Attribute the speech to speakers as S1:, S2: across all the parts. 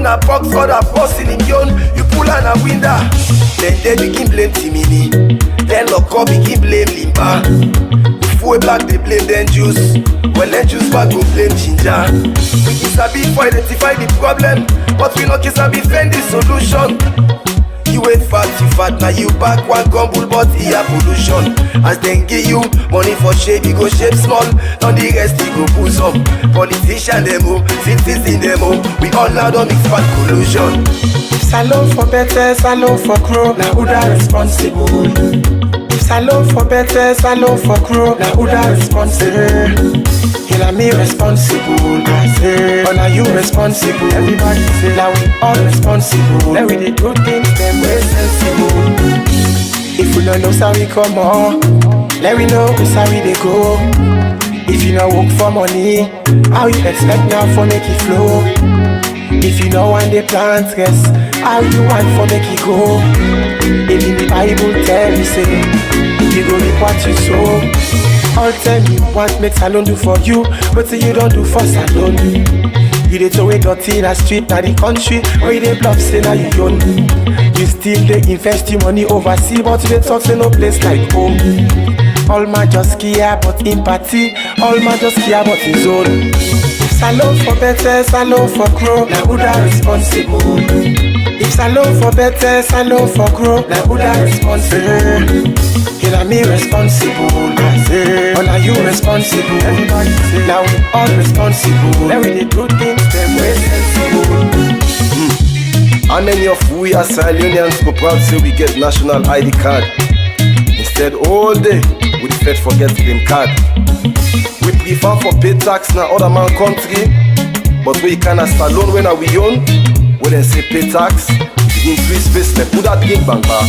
S1: own a box for the boss in your own. You pull on a window. Then they begin blame Timini. Then Loco begin blame Limba. Before black they blame then juice. Well then juice back go blame ginger. We can sabi for identify the problem, but we not can sabi find the solution. You ain't fat, you fat, now you back one gumble, but here pollution. As they give you money for shape, you go shape small. On the rest, you go pull some. Politician demo, citizen demo. We all now don't mix fat collusion.
S2: Salon for better, salon for crow. Now who that responsible? Salon for better, salon for crow. Now who that responsible? Kill me responsible, I say. Or now you responsible. Everybody say that we all responsible. That we did do things them way sensible. If we don't know how we come on, let me know how we they go. If you don't work for money, how you expect now for make it flow? If you know when they plant rest, how you want for make it go? Even the Bible tell you say, you go reap what you sow. All tell me what makes salon do for you, but say you don't do for salon. You dey throw away dirty in the street, na the country where you dey bluff say na you own. You still dey invest your money overseas, but you dey talk say no place like home. All man just care about empathy, all man just care about his own. Salon for better, salon for crow, now who that responsible? If salon for better, salon for crow, now who that responsible? Kill me responsible, I say. Or now you responsible. Everybody say now we all responsible. Now we dey do things them way sensible.
S1: How many of we as Leonians go proud say we get national ID card? Instead all day we prefer forget them card. We prefer for pay tax na other man country, but we kinda salon when we own. When they say pay tax, we increase business. Put that game bang bar.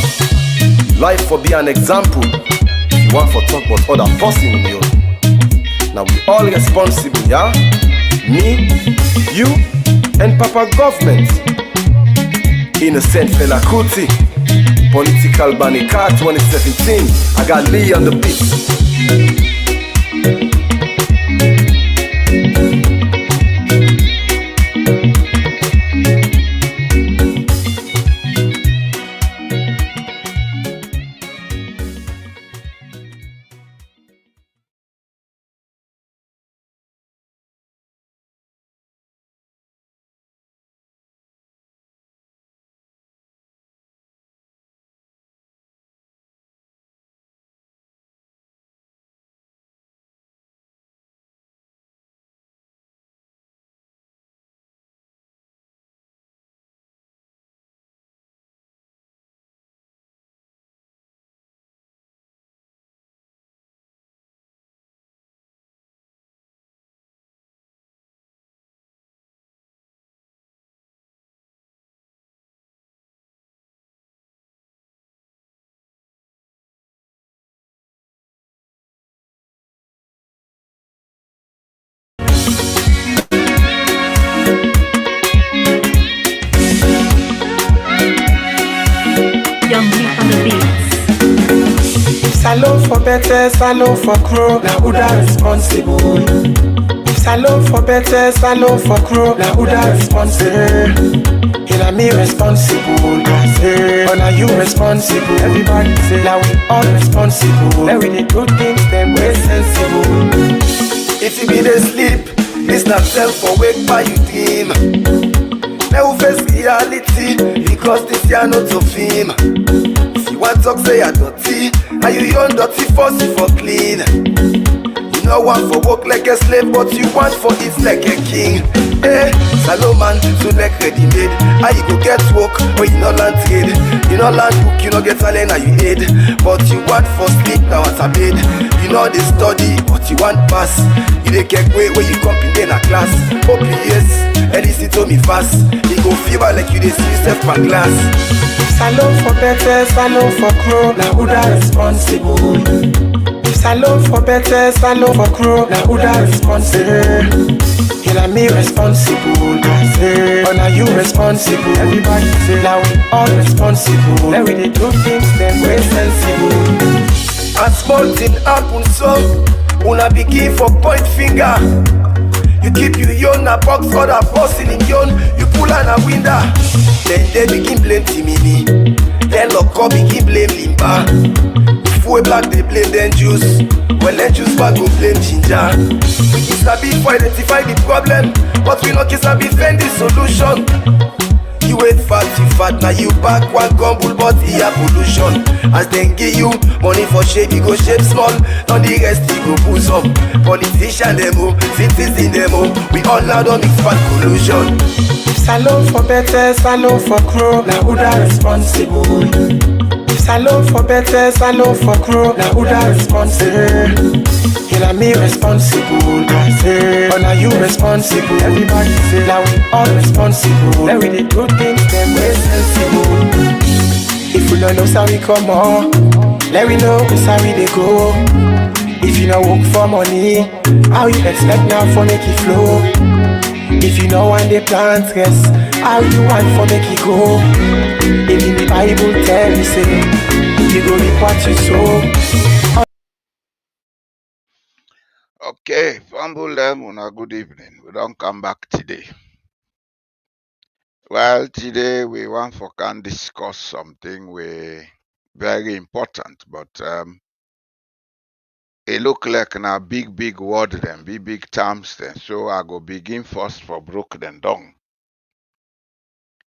S1: Life for be an example. You want for talk about other person in you. Now we all responsible, yeah? Me, you, and Papa government. Innocent fella Kuti. Political Banika 2017. I got Lee on the beat.
S2: Salon for better, salon for crow, now who that responsible? Salon for better, salon for crow, now who that responsible? Kill me responsible, I say. Or now you responsible. Everybody say now we all responsible. Now we dey do things them way sensible.
S1: If you be the sleep, this not self for wake by you dream. Now we face reality, because this year not so fame. If you want talk say you're dirty, and you young dirty force you for clean. You know want for work like a slave, but you want for it like a king. Hey, Salomon, so like ready made. How you go get work when you no land trade? You no land book, you no get talent, and you aid. But you want for sleep, now what's a bed? You know they study, but you want pass. You dey get way when you come in a class. Hope yes, and listen to me fast. You go fever like you dey see yourself per glass.
S2: Salon for better, salon for crow, now who that responsible? Salon for better, salon for crow, now who that responsible? Kill me responsible, I say. Or now you responsible. Everybody say now we all responsible. Now we dey do things them way sensible.
S1: A small thing happen so, una begin for point finger. You keep your own a box for the boss in your own. You pull on a window. Then they begin blame Timini. Then Loco begin blame Limba. If we black they blame then juice. Well then juice back go blame ginger. We can sabi for identify the problem, but we not can sabi find the solution. You ain't fat, you fat, now you back one gumble, but here pollution. As they give you money for shape, you go shape small. On the rest, you go pull some. Politician demo, citizen demo. We all now don't mix fat collusion.
S2: Salon for better, salon for crow. Now who da responsible? Salon for better, salon for crow. Now who da responsible? Now me responsible, I say. Oh, now you responsible. Everybody say, now we all responsible. Now we dey do things them way sensible. If we don't know how we come on, let we know how we dey go. If you don't work for money, how you expect now for make it flow? If you know when they plant stress, how you want for make it go? Even the Bible tell you say, you go reap what you sow.
S3: Okay, fumble them on a good evening. We don't come back today. Well, today we want for can discuss something very important, but it look like na big word then, big terms then. So I go begin first for broke them down.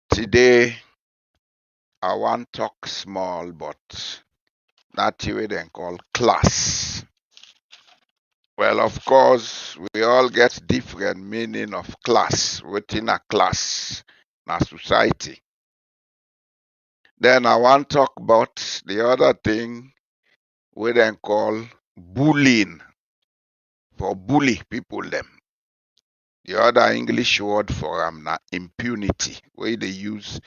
S3: Today I want talk small, but that way then call class. Well, of course, we all get different meaning of class within a class, na society. Then I want talk about the other thing we then call bullying, for bully people them. The other English word for na impunity, where they use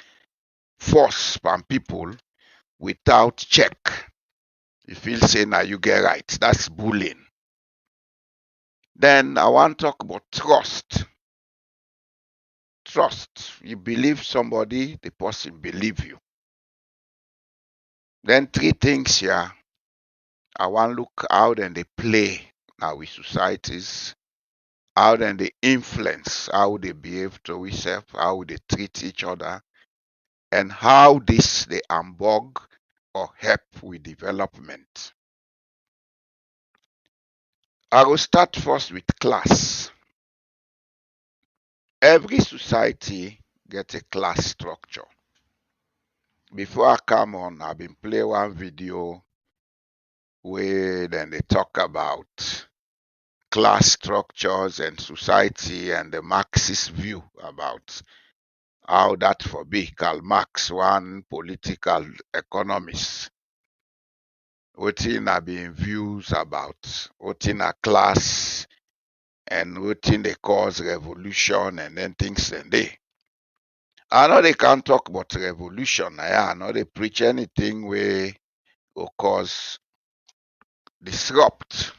S3: force from people without check. You feel say now you get right, that's bullying. Then I want talk about trust. Trust. You believe somebody, the person believe you. Then three things here. I want look how then they play now with societies, how then they influence, how they behave to each how they treat each other, and how this they unbog or help with development. I will start first with class. Every society gets a class structure. Before I come on, I've been play one video where then they talk about class structures and society and the Marxist view about how that for be. Karl Marx, one political economist, wetin have been views about wetin a class and wetin they cause revolution and then things and they. I know they can't talk about revolution. I know they preach anything where will cause disrupt.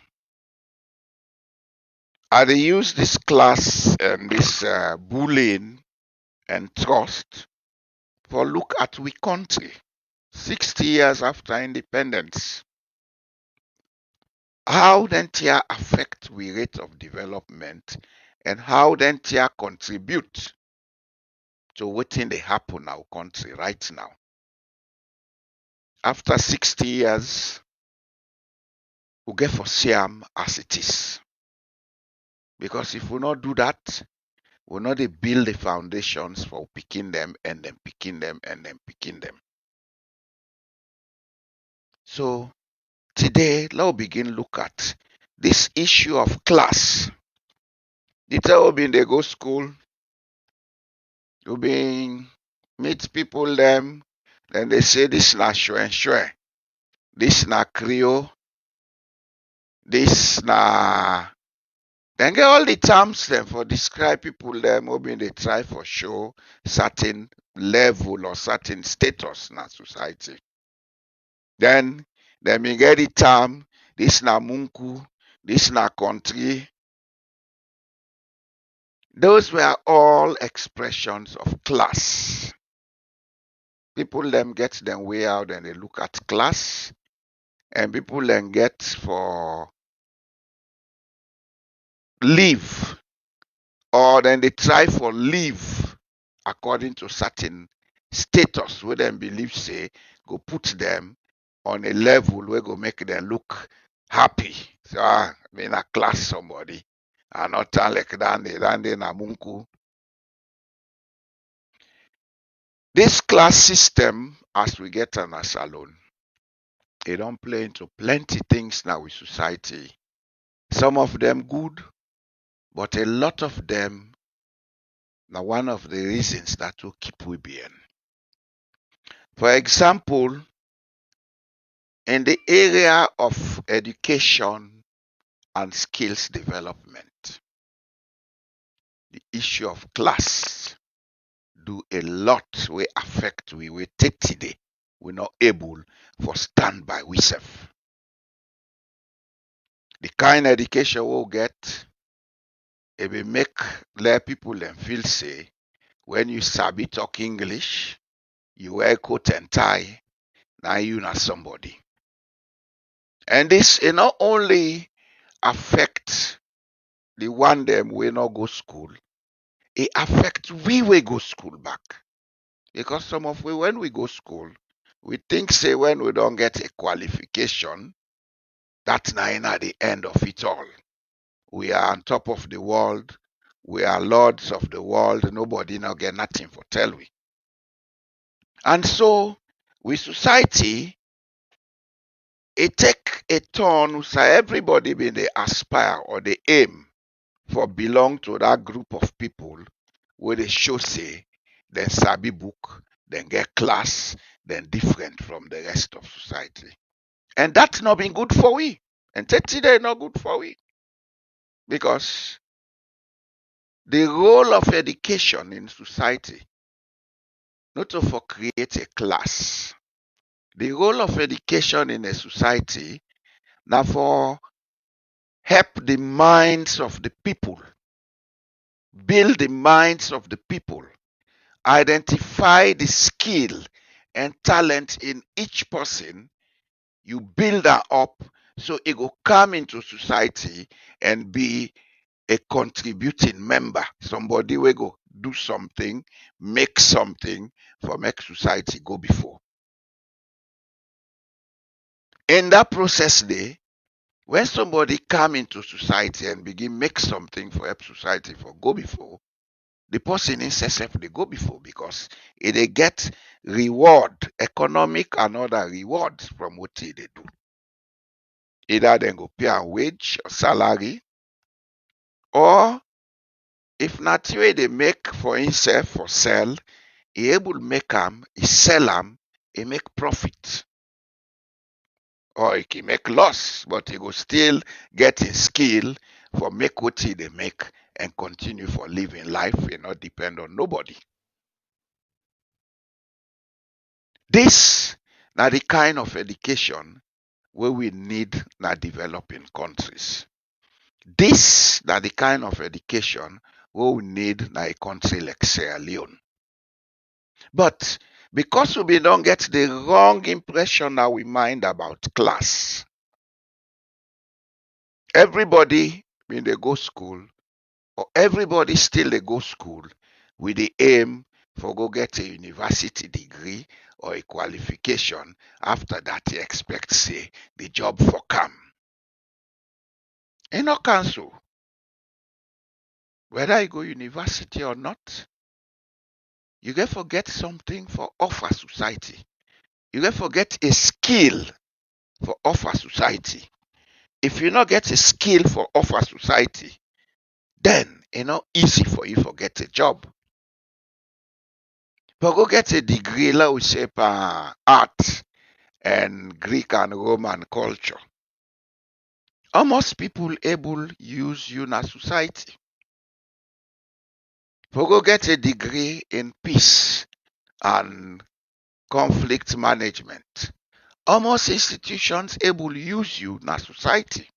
S3: I they use this class and this bullying and trust for look at we country 60 years after independence. How then tia affect we rate of development and how then tia contribute to wetin dey happen in our country right now. After 60 years, we get for see am as it is. Because if we not do that, we not dey build the foundations for picking them and then picking them and then picking them. So today, let's begin look at this issue of class. The time we been they go school, we been meet people them, then they say this na shwe, this na Creole, this na then get all the terms them for describe people them who been they try for show certain level or certain status in our society. Then me get the term, this na munku, this na country. Those were all expressions of class. People them get them way out and they look at class, and people then get for live or then they try for live according to certain status wey dem believe say go put them on a level wey go make them look happy. So me na class somebody and not like dande na munku. This class system, as we get on a salon, it don't play into plenty things now with society. Some of them good, but a lot of them now one of the reasons that will keep we being. For example, in the area of education and skills development, the issue of class do a lot we affect we take today. We're not able for stand by we self. The kind education we'll get, it will make let people them feel say when you sabi talk English, you wear coat and tie, now you not somebody. And this it not only affect the one them we not go school, it affect we go school back. Because some of we when we go school, we think say when we don't get a qualification, that's not at the end of it all. We are on top of the world. We are lords of the world. Nobody now get nothing for tell we. And so with society, it take a turn so everybody be they aspire or they aim for belong to that group of people where they show say then sabi book, then get class, then different from the rest of society. And that's not been good for we. And today not good for we. Because the role of education in society, not to for create a class. The role of education in a society now for help the minds of the people, build the minds of the people, identify the skill and talent in each person, you build that up so it will come into society and be a contributing member. Somebody will go do something, make something for make society go before. In that process there, when somebody come into society and begin make something for help society for go before, the person in self they go before because they get reward, economic and other rewards from what they do. Either they go pay a wage or salary, or if not way they make for himself for sell, he able make them, he sell them, he make profit. Or he can make loss, but he go still get his skill for make what he they make and continue for living life and not depend on nobody. This now the kind of education where we need na developing countries. This now the kind of education where we need na a country like Sierra Leone. But because we don't get the wrong impression now we mind about class, everybody when they go school, or everybody still they go school with the aim for go get a university degree or a qualification. After that, they expect say the job for come. In no cancel. Whether you go university or not, you get forget something for offer society. You get forget a skill for offer society. If you not get a skill for offer society, then it's not easy for you to get a job. But go get a degree, let we say, art and Greek and Roman culture. Almost people able use you in a society. For go get a degree in peace and conflict management. Almost institutions able use you in a society.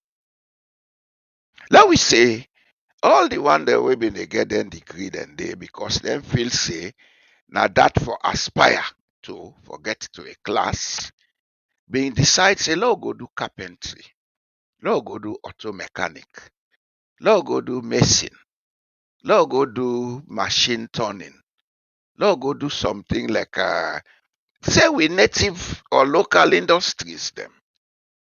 S3: Let we say all the one that we been they get them degree then they because them feel say now that for aspire to forget to a class, being decide say let go do carpentry, let go do auto mechanic, let go do medicine, Let's go do machine turning. Let's go do something like say we native or local industries them.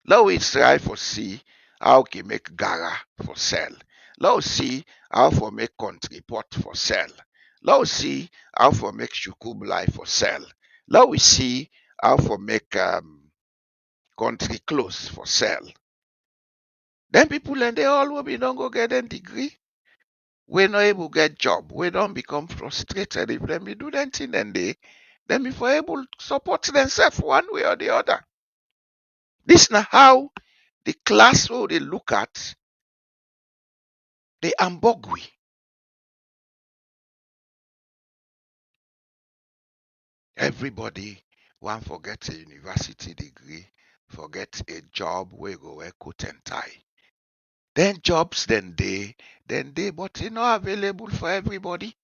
S3: Let we try for see how we make gara for sell. Let us see how for make country pot for sell. Let us see how for make shukublai for sell. Let we see how for make country clothes for sell. Then people and they all will be don't go get a degree. We not able get job. We don't become frustrated if them be do that thing and then be for able to support themselves one way or the other. This now how the class who they look at the ambogui. Everybody want forget a university degree, forget a job where go wear coat and tie. Then jobs then they, but it's not available for everybody.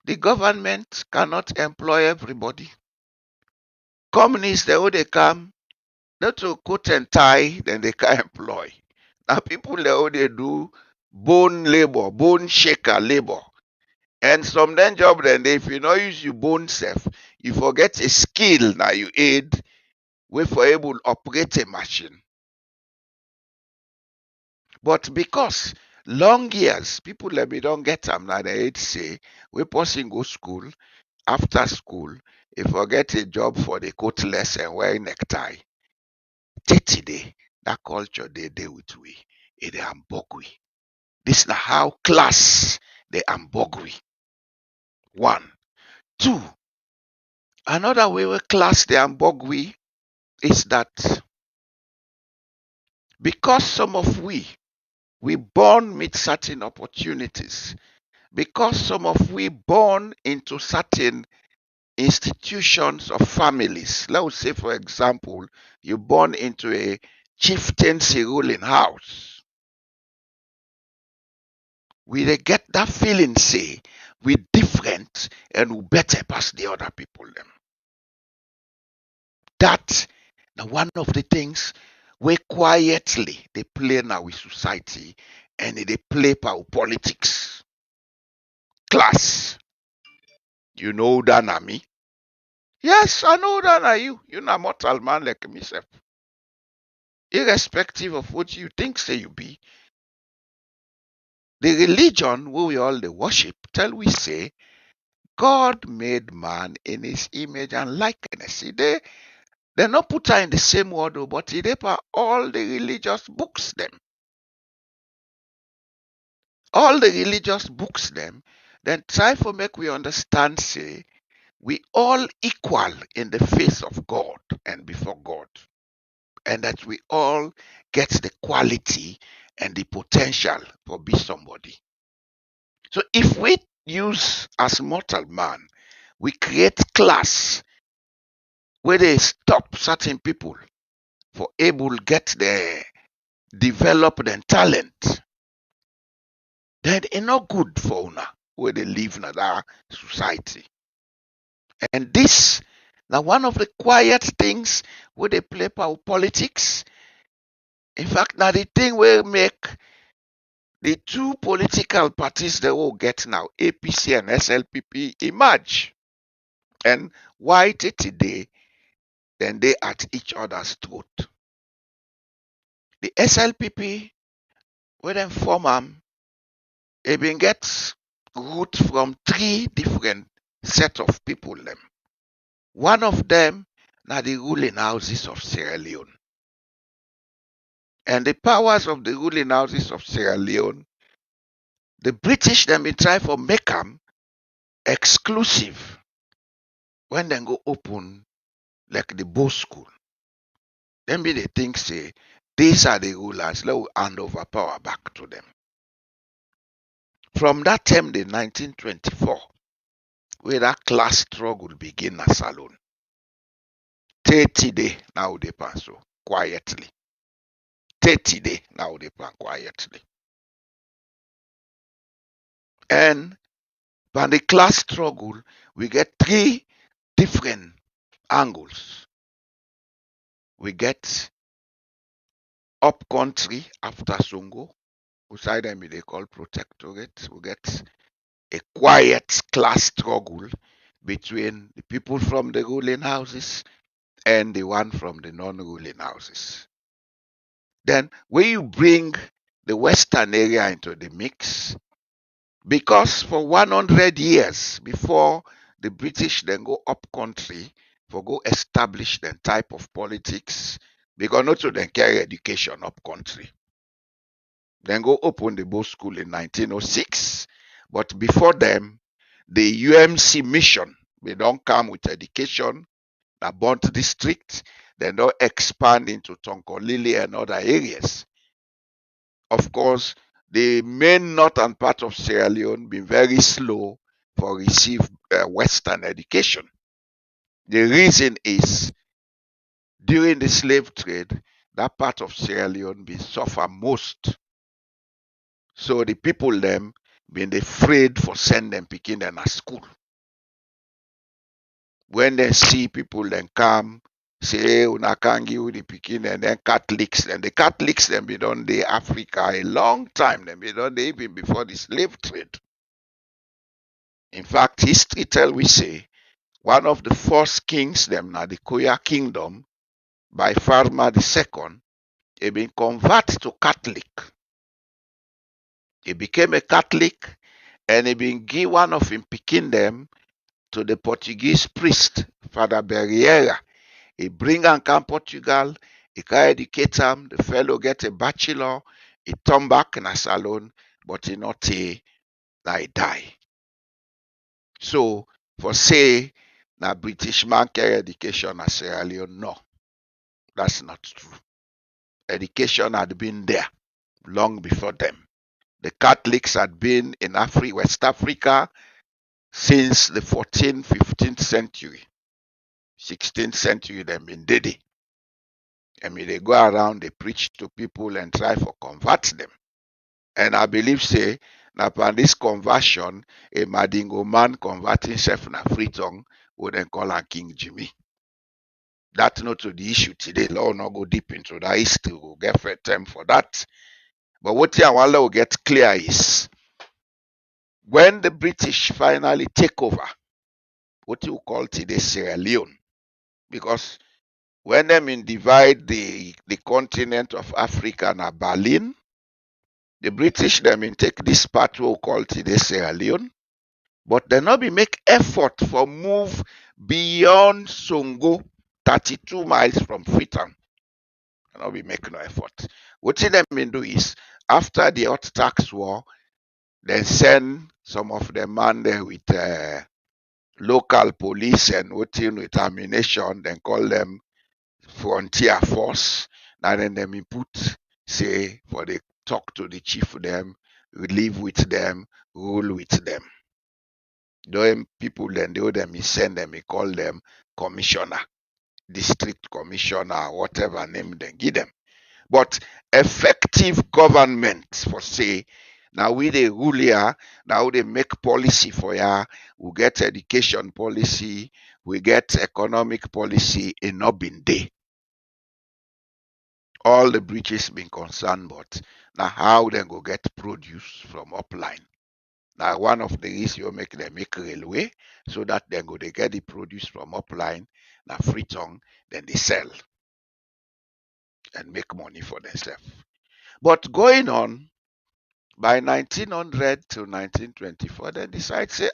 S3: The government cannot employ everybody. Companies they come, not to coat and tie, then they can employ. Now people they do bone labor, bone shaker labor. And some then job then if you not use your bone self, you forget a skill now you aid we for able to operate a machine. But because long years, people let me don't get them now they say we person go school, after school, if forget a job for the coatless and wearing necktie. 30 day, that culture they with we. It ambogui. This is how class the ambogui. One. Two. Another way we class the ambogui is that because some of we born with certain opportunities, because some of we born into certain institutions of families. Let's say, for example, you born into a chieftaincy ruling house. We dey get that feeling, say, we different and we better pass the other people them. That now one of the things we quietly they play now with society and they play power politics. Class. You know that na me? Yes, I know that na you. You're not mortal man like myself. Irrespective of what you think say you be, the religion where we all the worship tell we say God made man in his image and likeness. See, they not put her in the same word, but they all the religious books them. All the religious books them, then try for make we understand, say, we all equal in the face of God and before God. And that we all get the quality and the potential for be somebody. So if we use as mortal man, we create class where they stop certain people for able get the develop their talent, then it's not good for una where they live in that society. And this now one of the quiet things where they play power politics. In fact, now the thing will make the two political parties they will get now, APC and SLPP, emerge. And why today, then they at each other's throat. The SLPP, when them form it been get root from three different set of people them. One of them now the ruling houses of Sierra Leone. And the powers of the ruling houses of Sierra Leone, the British them been try for make them exclusive when they go open like the Bow School. Then be they think say these are the rulers, let us hand over power back to them. From that time, the 1924, where that class struggle begin at Salon. 30 day now they pass so quietly. 30 day now they pass quietly. And by the class struggle, we get three different angles. We get up country after Songo. Outside them they call protectorate. We get a quiet class struggle between the people from the ruling houses and the one from the non-ruling houses. Then when you bring the western area into the mix, because for 100 years before the British then go up country for go establish the type of politics, because not to then carry education up country. Then go open the Bow School in 1906. But before them, the UMC mission, they don't come with education, the Bont district, they don't expand into Tonkolili and other areas. Of course, the main northern part of Sierra Leone been very slow for receive Western education. The reason is during the slave trade, that part of Sierra Leone been suffer most. So the people them been afraid for send them picking them at school. When they see people then come, say, hey, una can't give the picking, and then Catholics, and the Catholics them been on the Africa a long time, them been on the even before the slave trade. In fact, history tell we say one of the first kings them na the Koya kingdom by Farmer II, he been convert to Catholic. He became a Catholic and he been give one of him picking them to the Portuguese priest, Father Berriera. He bring am come Portugal, he can educate him, the fellow get a bachelor, he turn back in a salon, but he not he die. So for say na British man carry education as Sierra Leone, no, that's not true. Education had been there long before them. The Catholics had been in West Africa since the 14th, 15th century. 16th century, them been did it. I mean, they go around, they preach to people and try to convert them. And I believe, say, now upon this conversion, a Madingo man converting himself na Freetown would then call him King Jimmy. That's not to the issue today. Law not go deep into that history. We'll get for time for that. But what I want to get clear is when the British finally take over what you call today Sierra Leone, because when them divide the continent of Africa na Berlin, the British them take this part we call today Sierra Leone, but they not be make effort for move beyond Songo, 32 miles from Freetown. They not be make no effort. What them do is after the hot tax war, they send some of them man there with local police and with ammunition, then call them frontier force. Now then them put say for they talk to the chief of them, live with them, rule with them. Them people then they them he send them, he call them commissioner, district commissioner, whatever name they give them. But effective government for say now we the rule here, now they make policy for ya, we get education policy, we get economic policy in not been there. All the British been concerned but now how they go get produce from upline. Now one of the reasons you make them make railway so that they go they get the produce from upline, now Freetown, then they sell and make money for themselves. But going on, by 1900 to 1924, they decide say,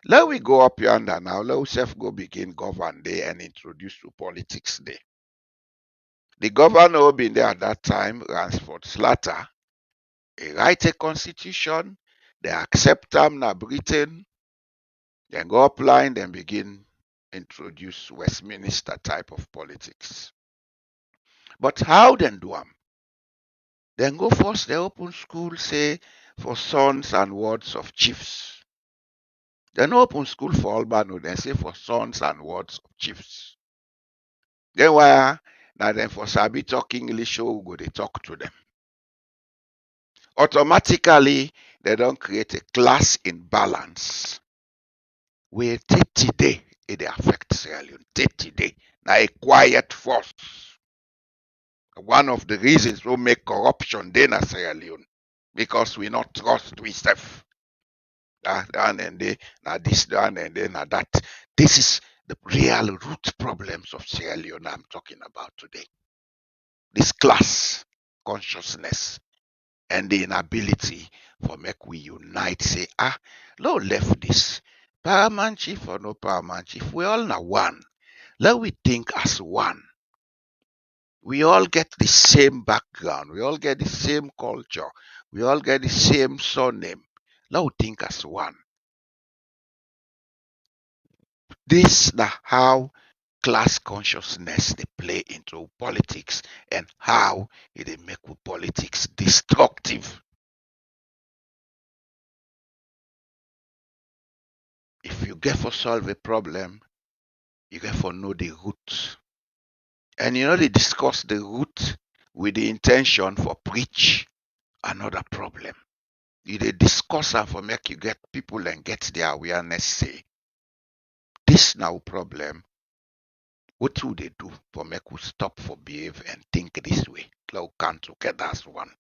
S3: let we go up yonder now, let us go begin govern there and introduce to politics there. The governor who been there at that time, Ransford Slater, he write a constitution, they accept them na Britain, then go upline, then begin introduce Westminster type of politics. But how then do them? Then go first, they open school, say, for sons and wards of chiefs. They no open school for Albano, they say for sons and wards of chiefs. Then why? Now then for Sabi talk English, we go they talk to them. Automatically, they don't create a class imbalance. We take today, it affect Sierra Leone. Take today. Now a quiet force. One of the reasons we make corruption then at Sierra Leone. because we not trust we self. And then now this and then now that. This is the real root problems of Sierra Leone I'm talking about today. This class consciousness and the inability for make we unite, say, no left this. Paramount chief or no paramount chief, we all now one. Let we think as one. We all get the same background. We all get the same culture. We all get the same surname. Let we think as one. This is how class consciousness they play into politics and how it make politics destructive. If you get for solve a problem, you get for know the root. And they discuss the root with the intention for preach another problem. They discuss and for make you get people and get their awareness say, this now problem, what do they do for make we stop for behave and think this way? Let we come together as one.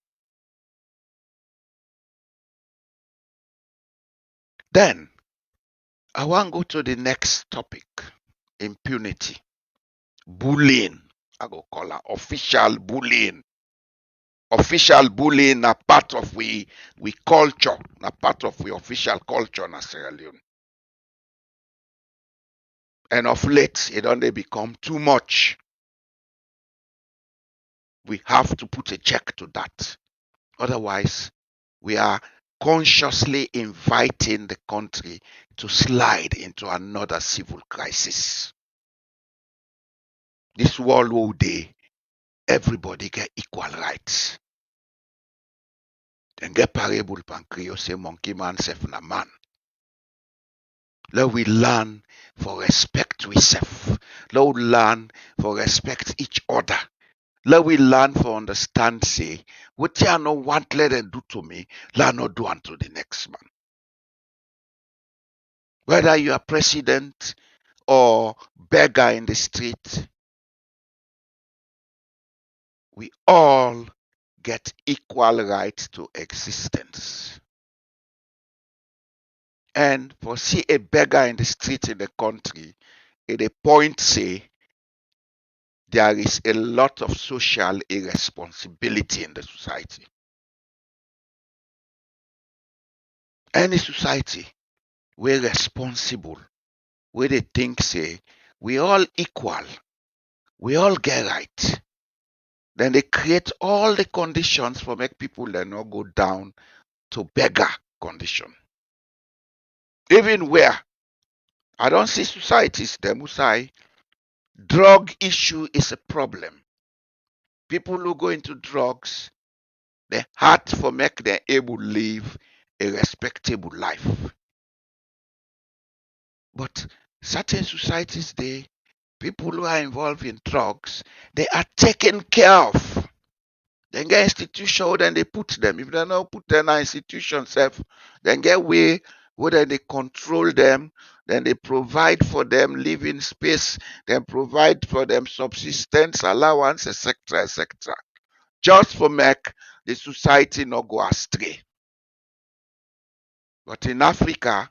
S3: Then I want to go to the next topic, impunity. Bullying. I go call her official bullying. Official bullying na part of we culture, na part of we official culture na Sierra Leone. And of late, it only become too much. We have to put a check to that. Otherwise, we are consciously inviting the country to slide into another civil crisis. This world all day, everybody get equal rights. Then get parable pancreas say monkey man self na man. Let we learn for respect we self. Let we learn for respect each other. Let we learn for understand say, what you no want let them do to me, let not do unto the next man. Whether you are president or beggar in the street, we all get equal rights to existence. And for see a beggar in the street in the country, at a point say there is a lot of social irresponsibility in the society. Any society we're responsible, where they think say we all equal, we all get right. Then they create all the conditions for make people that not go down to beggar condition. Even where I don't see societies them who say drug issue is a problem. People who go into drugs, they hard for make them able to live a respectable life. But certain societies, people who are involved in drugs, they are taken care of. Then get institution, then they put them. If they don't put them in an institution, then get way whether they control them, then they provide for them living space, then provide for them subsistence allowance, etc., etc. Just for make the society not go astray. But in Africa,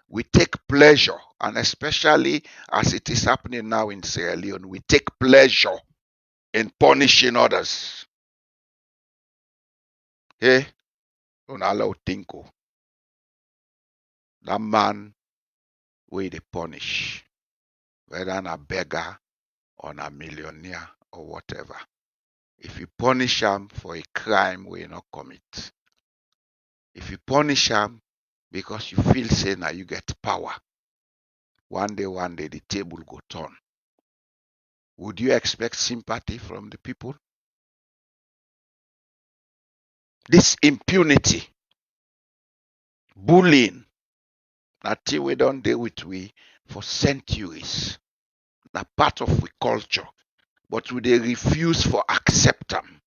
S3: we take pleasure, and especially as it is happening now in Sierra Leone, we take pleasure in punishing others. Hey, Unalo Tinko, that man wey dey punish, whether a beggar or a millionaire or whatever. If you punish him for a crime wey not commit, if you punish him because you feel say now you get power, one day the table go turn. Would you expect sympathy from the people? This impunity, bullying, na thing we don't deal with we for centuries. Na part of we culture, but we dey refuse for accept them.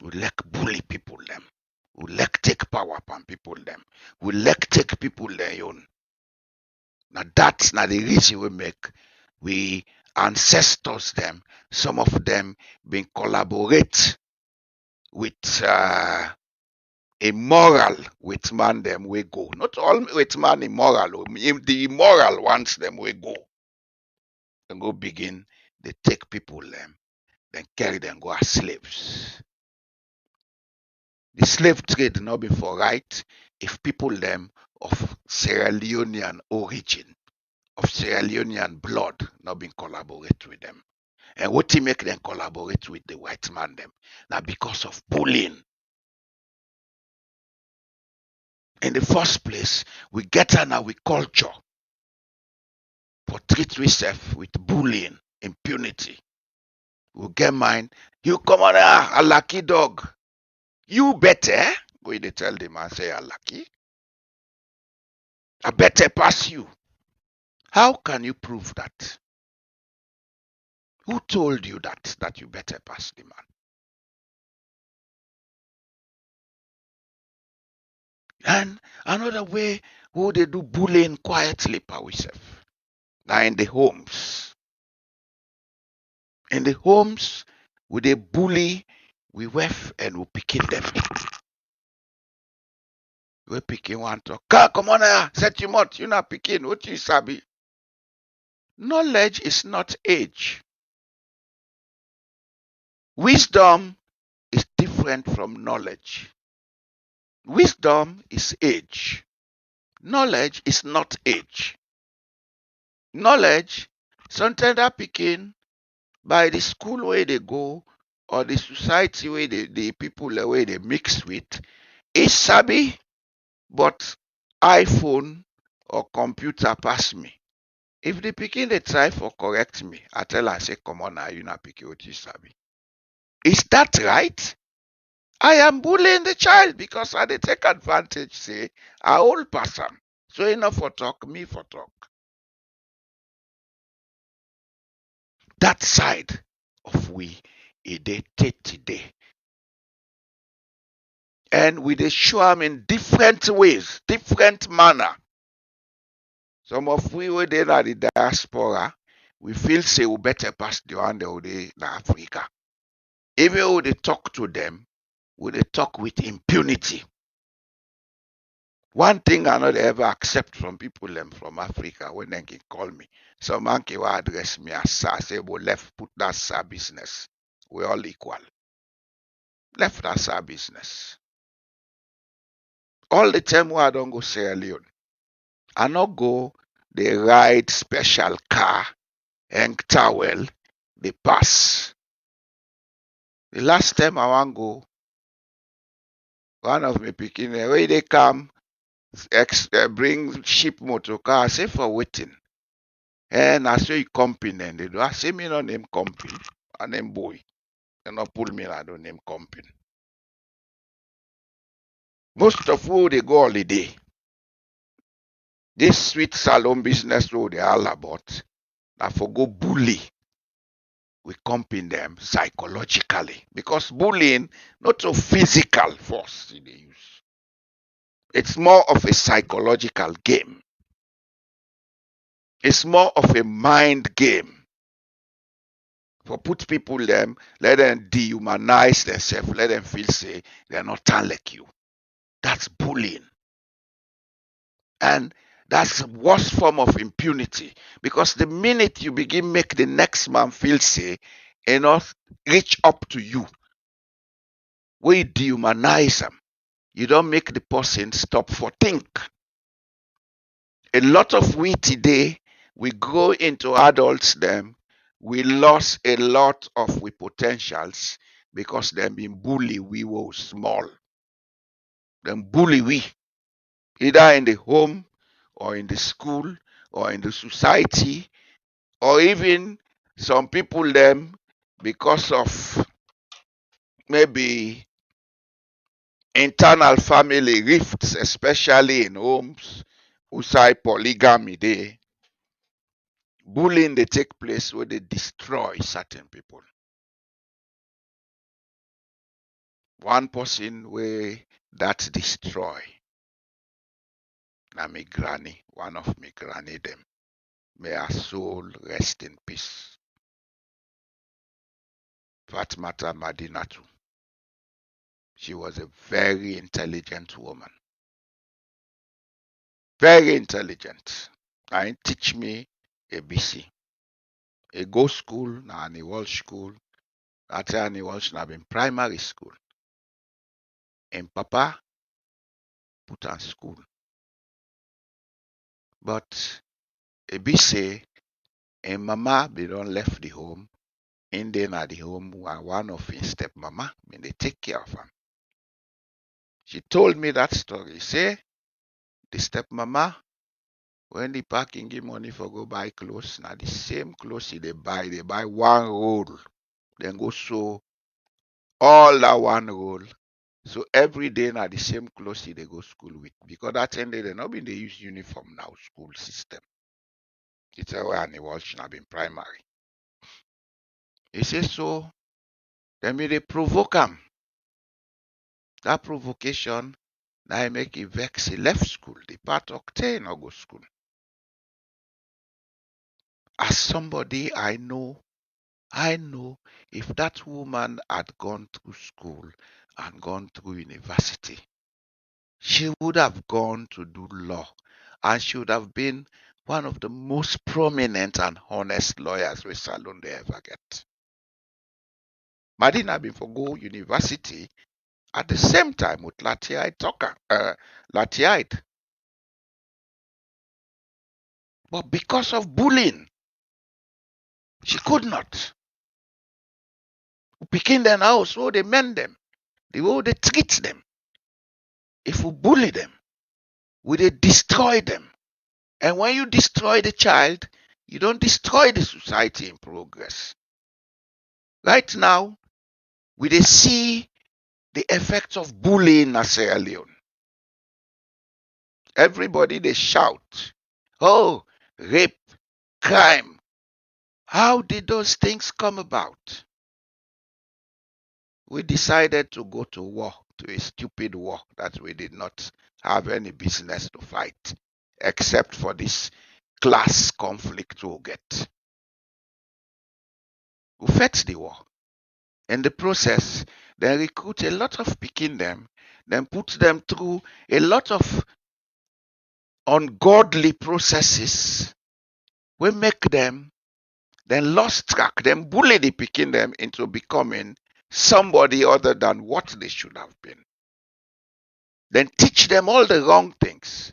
S3: We like bully people them. We like take power upon people them. We like take people their own. Now that's not the reason we make we ancestors them. Some of them been collaborate with immoral with man them we go. Not all with man immoral. The immoral ones them we go. Then go begin, they take people them, then carry them go as slaves. The slave trade not be for right if people them of Sierra Leonean origin, of Sierra Leonean blood, not been collaborate with them. And what he make them collaborate with the white man them? Now because of bullying. In the first place, we get on our culture for treat ourselves with bullying, impunity. We get mind, you come on here, a lucky dog. You better go in tell the man say a lucky. I better pass you. How can you prove that? Who told you that you better pass the man? And another way who they do bullying quietly by ourselves. Now in the homes. In the homes, we they bully, we wife and we picking them. We picking one talk. Come on here, set you out. You not picking. What you sabi? Knowledge is not age. Wisdom is different from knowledge. Wisdom is age. Knowledge is not age. Knowledge, sometimes that picking by the school where they go or the society where the people where they mix with is sabi, but iPhone or computer pass me. If the pikin they try for correct me, I tell her say, come on now, you not pikin what you sabi. Is that right? I am bullying the child because I dey take advantage, say, I old pass am. So enough for talk, me for talk. That side of we, e dey take today. And we dey show am in different ways, different manner. Some of we wey dey na the diaspora, we feel say we better pass the one that dey na Africa. Even when they talk to them, we dey talk with impunity. One thing I not ever accept from people them from Africa when they can call me. Some man can address me as sir, say, well, left put that sir business. We all equal. Left that sir business. All the time when I don't go Sierra Leone, I not go, they ride special car and towel, they pass. The last time I want go, one of my picking, where they come, bring ship motor car, I say for waiting. And I say company and they do. I say me no name company. I name boy. They not pull me I don't name company. Most of who they go holiday. This sweet salon business road they all about. I for go bully. We company them psychologically. Because bullying, not so physical force they use. It's more of a psychological game. It's more of a mind game. For put people them, let them dehumanize themselves, let them feel say they're not like you. That's bullying. And that's the worst form of impunity. Because the minute you begin make the next man feel say enough reach up to you, we dehumanize them. You don't make the person stop for think. A lot of we today, we grow into adults them, we lost a lot of we potentials because them been bully we were small. Them bully we either in the home or in the school or in the society or even some people them because of maybe internal family rifts, especially in homes, outside polygamy they bullying they take place where they destroy certain people. One person where that destroy. Now me granny, one of me granny them. May her soul rest in peace. Fatmata Madinatu. She was a very intelligent woman. Very intelligent. And teach me ABC. A go school, na an Walsh school. That's an Walsh na been primary school. And Papa put on school. But ABC and Mama they don't left the home. In then at the home and one of his step mama, when they take care of him. She told me that story. Say the step mama, when the packing give money for go buy clothes, now the same clothes they buy one roll, then go sew all that one roll. So every day now the same clothes they go school with. Because that time they not been they use uniform now, school system. It's a way and it was not been primary. He says so, then me they provoke him. That provocation, now I make it vex. He left school, depart octane or go school. As somebody I know if that woman had gone through school and gone through university, she would have gone to do law and she would have been one of the most prominent and honest lawyers we Salon they ever get. Madina been for go university at the same time with Latiite. But because of bullying, she could not. We pick them house, so they mend them, the way they treat them. If we bully them, we they destroy them. And when you destroy the child, you don't destroy the society in progress. Right now, we they see the effects of bullying in Sierra Leone. Everybody they shout, oh, rape, crime. How did those things come about? We decided to go to war, to a stupid war that we did not have any business to fight, except for this class conflict we'll get. We fought the war. In the process, they recruit a lot of picking them, then put them through a lot of ungodly processes. We make them, then lost track, then bully the picking them into becoming somebody other than what they should have been. Then teach them all the wrong things.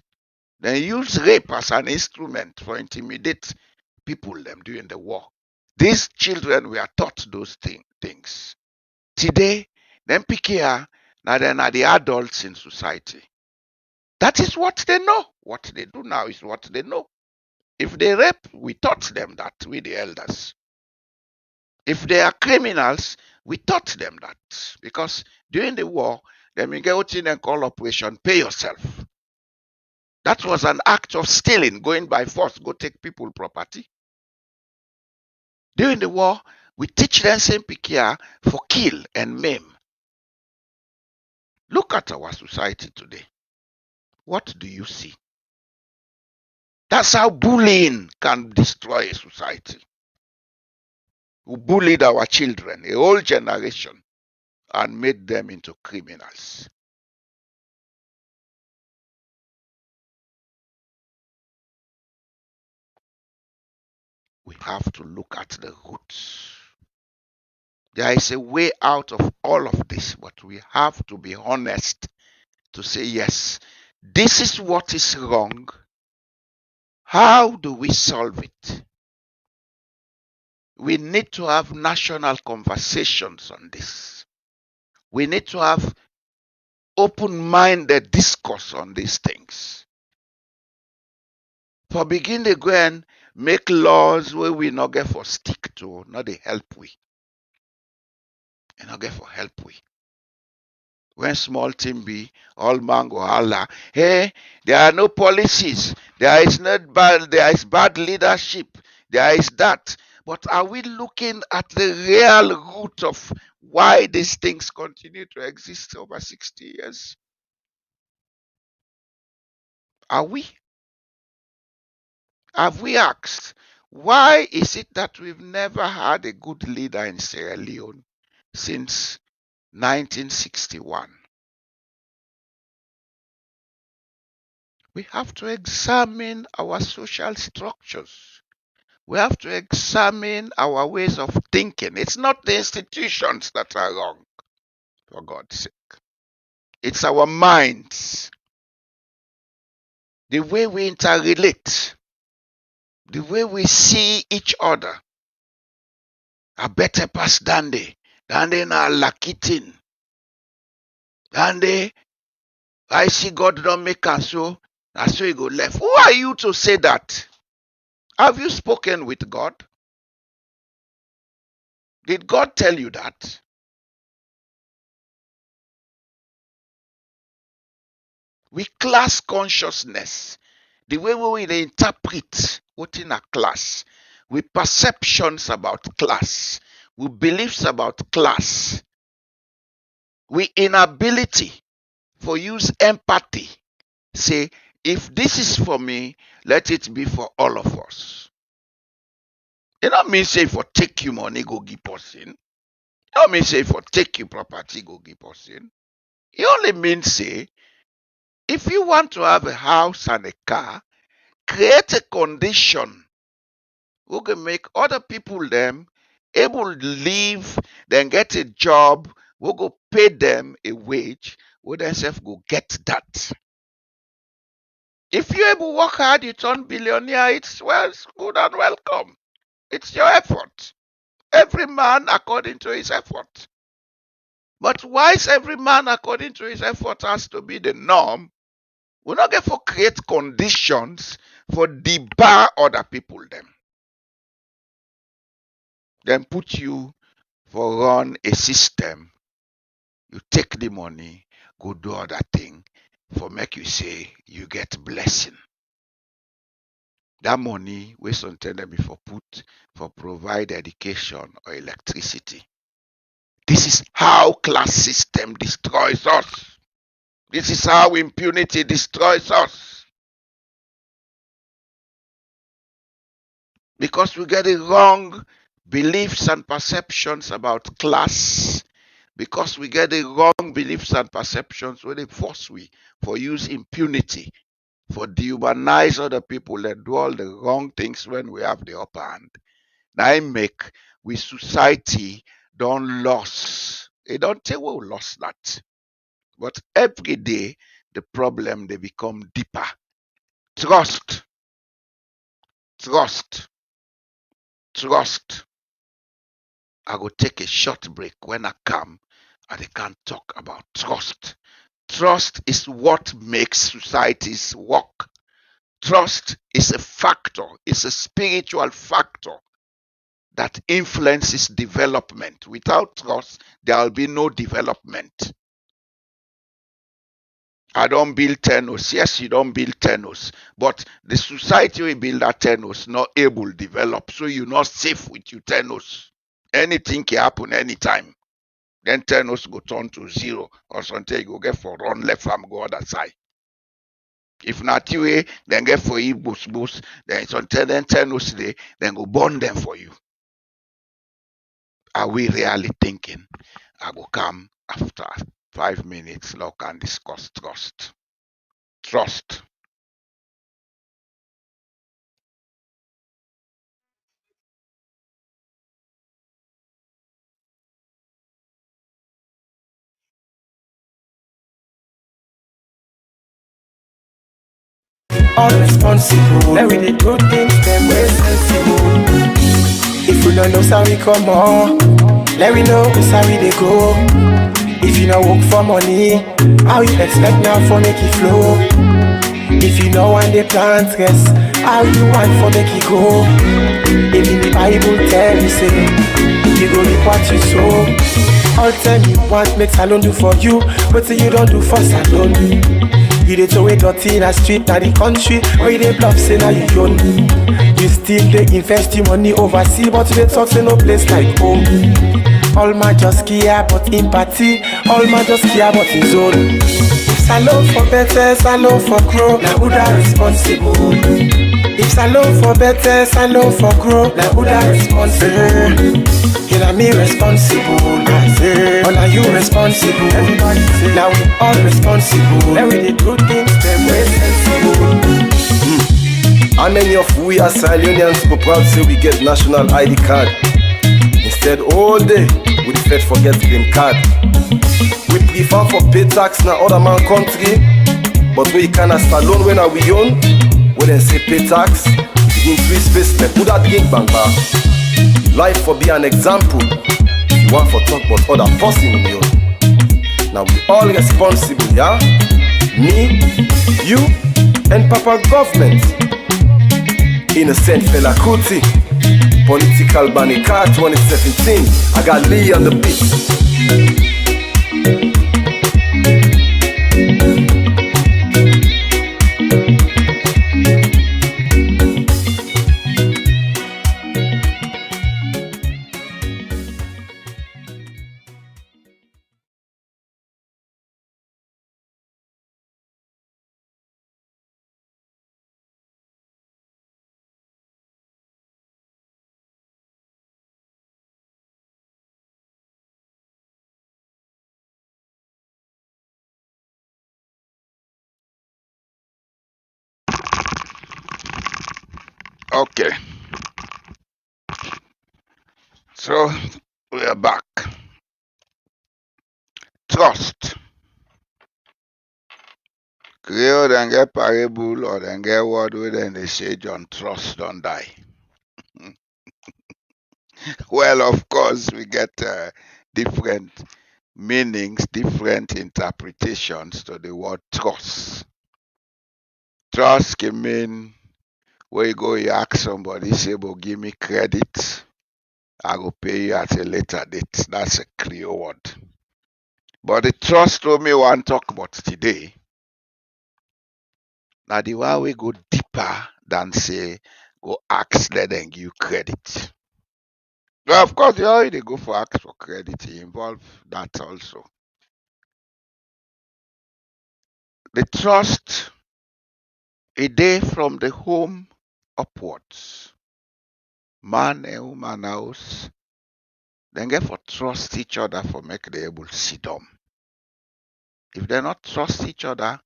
S3: Then use rape as an instrument for intimidate people them during the war. These children were taught those things. Today, them pick here, now they are the adults in society. That is what they know. What they do now is what they know. If they rape, we taught them that, we the elders. If they are criminals, we taught them that. Because during the war, they may get in and call operation, pay yourself. That was an act of stealing, going by force, go take people property. During the war, we teach them same pikia for kill and maim. Look at our society today. What do you see? That's how bullying can destroy a society. We bullied our children, a whole generation, and made them into criminals. We have to look at the roots. There is a way out of all of this, but we have to be honest to say, yes, this is what is wrong. How do we solve it? We need to have national conversations on this. We need to have open-minded discourse on these things. For begin to go and make laws where we not get for stick to, not the help we. And not get for help we. When small thing be, all man go holla, hey, there are no policies. There is bad leadership. There is that. But are we looking at the real root of why these things continue to exist over 60 years? Are we? Have we asked, why is it that we've never had a good leader in Sierra Leone since 1961. We have to examine our social structures. We have to examine our ways of thinking. It's not the institutions that are wrong, for God's sake. It's our minds, the way we interrelate, the way we see each other. A better pass Dande na lakitin. Dande, I see God don't make us so, that's so you go left. Who are you to say that? Have you spoken with God? Did God tell you that? We class consciousness, the way we interpret what in a class, with perceptions about class, with beliefs about class, with inability for use empathy. Say, if this is for me, let it be for all of us. It don't mean say for take you money, go give person. It don't mean say for take you property, go give person. It only means say, if you want to have a house and a car, create a condition who can make other people them able to live, then get a job, who go pay them a wage, who themselves go get that. If you able to work hard, you turn billionaire, it's good and welcome. It's your effort. Every man according to his effort. But why is every man according to his effort has to be the norm? We're not going to create conditions for debar other people them. Then put you for run a system. You take the money, go do other thing, for make you say you get blessing. That money we intended be for put for provide education or electricity. This is how class system destroys us. This is how impunity destroys us. Because we get the wrong beliefs and perceptions about class. Because we get the wrong beliefs and perceptions where they force we for use impunity, for dehumanize other people and do all the wrong things when we have the upper hand. Now I make we society don't lost. It don't tell we lost that. But every day the problem they become deeper. Trust. I go take a short break. When I come, I can't talk about trust. Trust is what makes societies work. Trust is a factor, it's a spiritual factor that influences development. Without trust, there will be no development. I don't build tenos. Yes, you don't build tenos. But the society will build that tenos not able to develop. So you're not safe with your tenos. Anything can happen anytime. Then tenos go turn to zero or something. You go get for run left from go other side. If not you, then get for you boost. Then something then tenos day, then go burn them for you. Are we really thinking? I go come after 5 minutes. Look and discuss trust. Trust.
S2: All responsible. Let we dey do things them way sensible. If we don't know how we come on, let we know how we dey go. If you no work for money, how you expect now for make it flow? If you know when they plant rest, how you want for make it go? Even the Bible tell you say, you go reap what you sow. All time you want make salon do for you, but you don't do for salon. You dey throw it dirty in a street, na the country where you dey bluff say now you own. You still dey invest your money overseas, but you dey talk say no place like home. All man just care about empathy, all man just care about his own. Salon for better, salon for grow, now who that responsible? If salon for better, salon for grow, now who that responsible? You know me responsible, I say. Oh, now you responsible. Everybody say. Now we all responsible. Now we did good things, them way sensible.
S1: How many of we as Leonians go proud say we get national ID card? Instead, all day we the forget green card. We prefer for pay tax na other man country, but we kinda alone when we own. When they say pay tax, we increase basement. Who that drink bang bar? Life for be an example. You want for talk but other person in you. Now we all responsible, yeah? Me, you, and Papa government. Innocent fella Kuti, political Banika 2017. I got Lee on the beat.
S3: Okay, so we are back. Trust. Creole then get parable or then get word where then they say John Trust don't die. Well, of course, we get different meanings, different interpretations to the word trust. Trust can mean where you go, you ask somebody, say, well, give me credit, I will pay you at a later date. That's a clear word. But the trust we want to talk about today, now the one we go deeper than say, go ask them and give you credit. Well, of course, you already go for ask for credit, it involve that also. The trust a day from the home upwards. Man and woman house, then get for trust each other for make they able to sit down. If they not trust each other,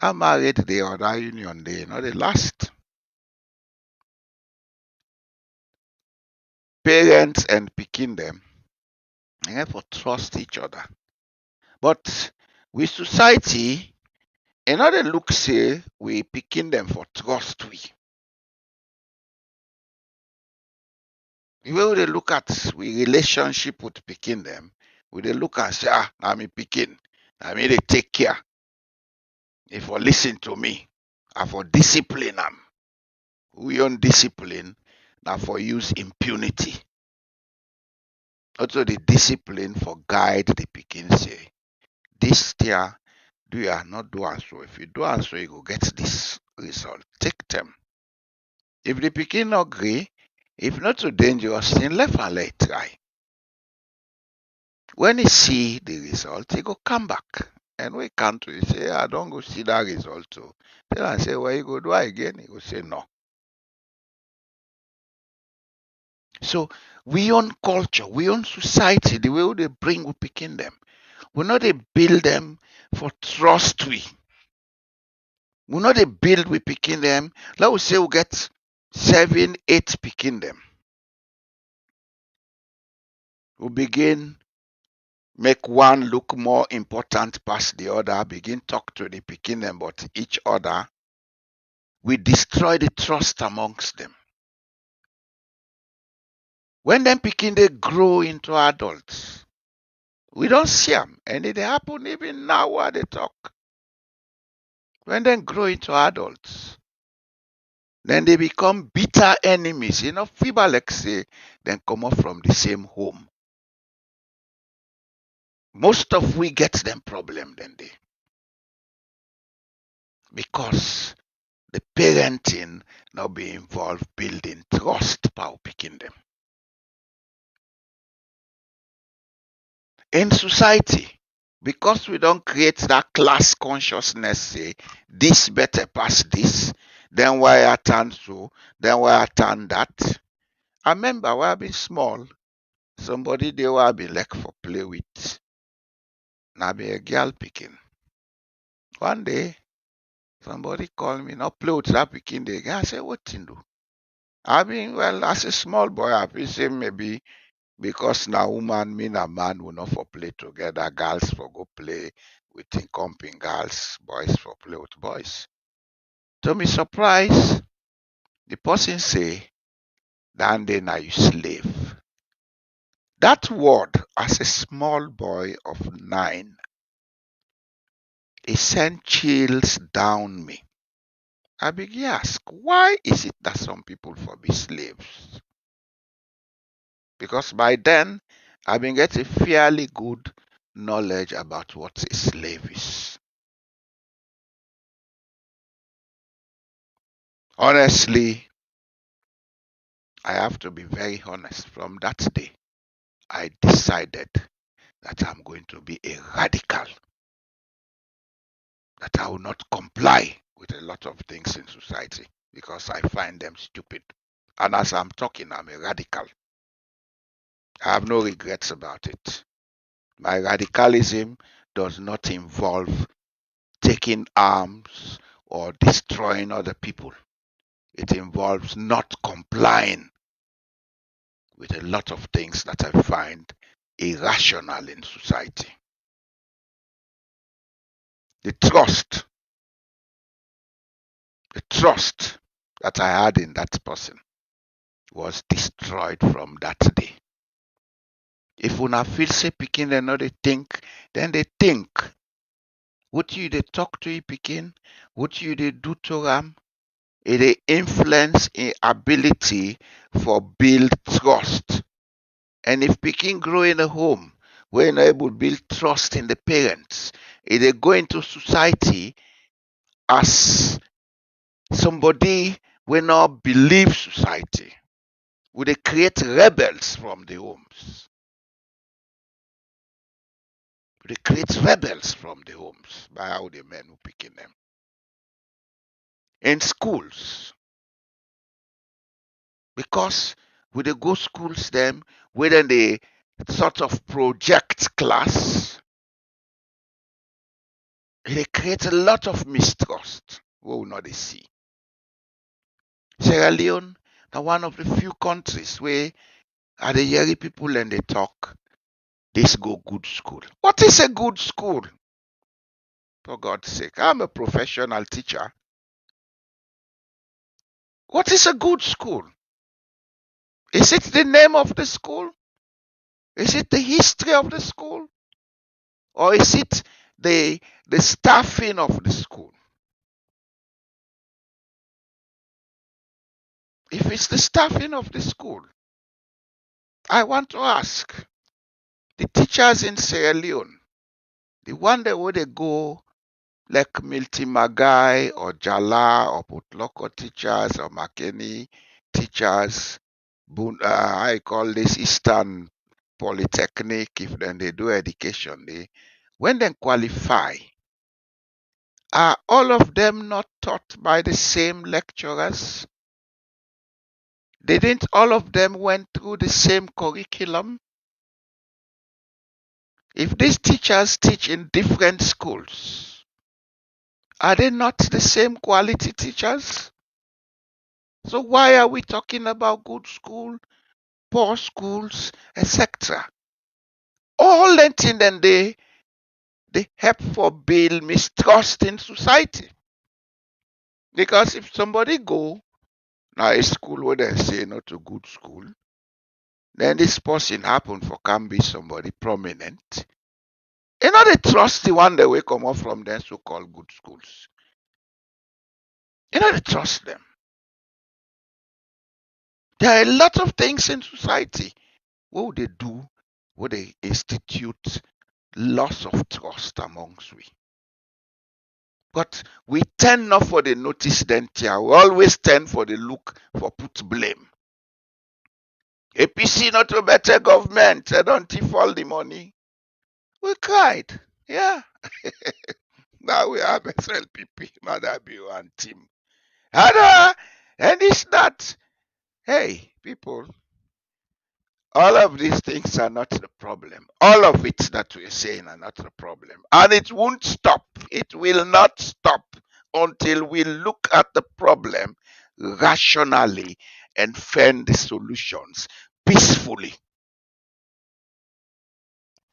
S3: I married the other union, they not the last. Parents and picking them, they get for trust each other. But with society, another look say we picking them for trust we. The way they look at we relationship with picking them, we they look and say, now me picking, I mean they take care. If you listen to me, I for discipline them. We on discipline, now for use impunity. Also the discipline for guide the picking say, this tier, do you not do and so. If you do and so, you go get this result. Take them. If the picking not agree, if not too dangerous, then left and let try. When he see the result, he go come back. And we come to say, I don't go see that result too. Then I say, well, you go do it again? He go say no. So we own culture, we own society, the way they bring we picking them. We know they build them for trust we. We know they build we picking them. Let us say we get 7, 8 picking them. We begin make one look more important past the other, begin talk to the picking them but each other. We destroy the trust amongst them. When them picking they grow into adults, we don't see them, and it happen even now while they talk. When they grow into adults, then they become bitter enemies. You know, FIBA like say, then come up from the same home. Most of we get them problem then they. Because the parenting now be involved building trust by picking them. In society, because we don't create that class consciousness, say this better pass this, then why I turn so, then why I turn that. I remember when I been small, somebody they were be like for play with. Now be a girl picking. One day, somebody called me, not play with that picking the girl. I said, what to do? I mean, well, as a small boy, I feel say maybe because now woman mean a man will not for play together, girls for go play with comping girls, boys for play with boys. To me surprise, the person say, Dan day now you slave. That word, as a small boy of 9, it sent chills down me. I began to ask, why is it that some people for be slaves? Because by then, I've been getting fairly good knowledge about what a slave is. Honestly, I have to be very honest. From that day, I decided that I'm going to be a radical, that I will not comply with a lot of things in society because I find them stupid. And as I'm talking, I'm a radical. I have no regrets about it. My radicalism does not involve taking arms or destroying other people. It involves not complying with a lot of things that I find irrational in society. The trust that I had in that person was destroyed from that day. If una feel say pikin dem no dey think, then they think. What you dey talk to your pikin, what you dey do to am, it dey influence in ability for build trust. And if pikin grow in a home where not able to build trust in the parents, it dey go into society as somebody wey not believe society. We dey create rebels from the homes. We dey create rebels from the homes by how the men who picking them. In schools, because we dey go schools them where then they sort of project class, they create a lot of mistrust we will not see. Sierra Leone na one of the few countries where are the hear people and they talk, this go good school. What is a good school? For God's sake, I'm a professional teacher. What is a good school? Is it the name of the school? Is it the history of the school? Or is it the staffing of the school? If it's the staffing of the school, I want to ask the teachers in Sierra Leone, the one that would they go like Milty Magai or Jala or Putloko teachers or Makeni teachers, I call this Eastern Polytechnic, if then they do education, when they qualify, are all of them not taught by the same lecturers? Didn't all of them went through the same curriculum? If these teachers teach in different schools, are they not the same quality teachers? So why are we talking about good school, poor schools, etc.? All that thing then they help for build mistrust in society. Because if somebody go now a school where they say not a good school, then this person happen for can be somebody prominent. You know they trust the one that will come up from them so-called good schools. You know they trust them. There are a lot of things in society. What would they do? Would they institute loss of trust amongst we? But we tend not for the notice then here. We always tend for the look for put blame. APC not a better government. They don't thief all the money. We cried. Yeah. Now we have SLPP, Mother Bio and team. And it's that. Hey, people, all of these things are not the problem. All of it that we're saying are not the problem. And it won't stop. It will not stop until we look at the problem rationally and find the solutions peacefully.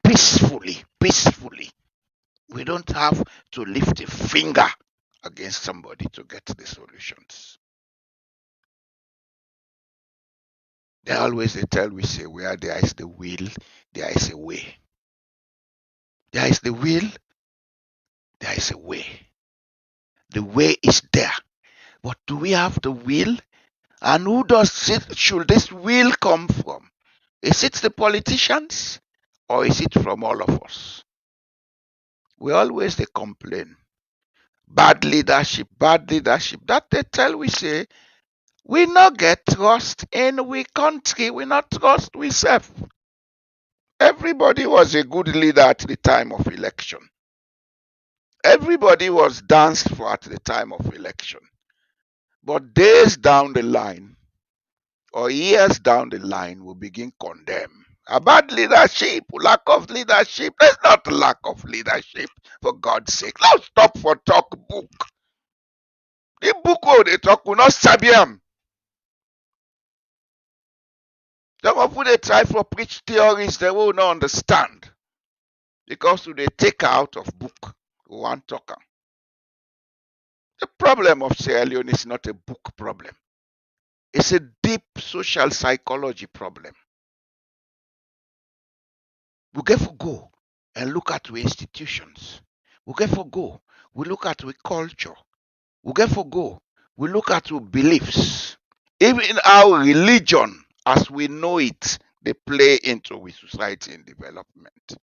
S3: Peacefully. We don't have to lift a finger against somebody to get the solutions. They always tell we say, where there is the will, there is a way. There is the will, there is a way. The way is there. But do we have the will? And who should this will come from? Is it the politicians or is it from all of us? We always they complain. Bad leadership. That they tell we say, we not get trust in we country, we not trust we self. Everybody was a good leader at the time of election. Everybody was danced for at the time of election. But days down the line, or years down the line, we begin condemn. A bad leadership, lack of leadership. There's not lack of leadership, for God's sake. Let's stop for talk book. The book where they talk will not sabiam. Some of who they try for preach theories they will not understand. Because they take out of book one talker. The problem of Sierra Leone is not a book problem. It's a deep social psychology problem. We get to go and look at our institutions. We get to go. We look at our culture. We get to go. We look at our beliefs. Even our religion, as we know it, they play into our society and development.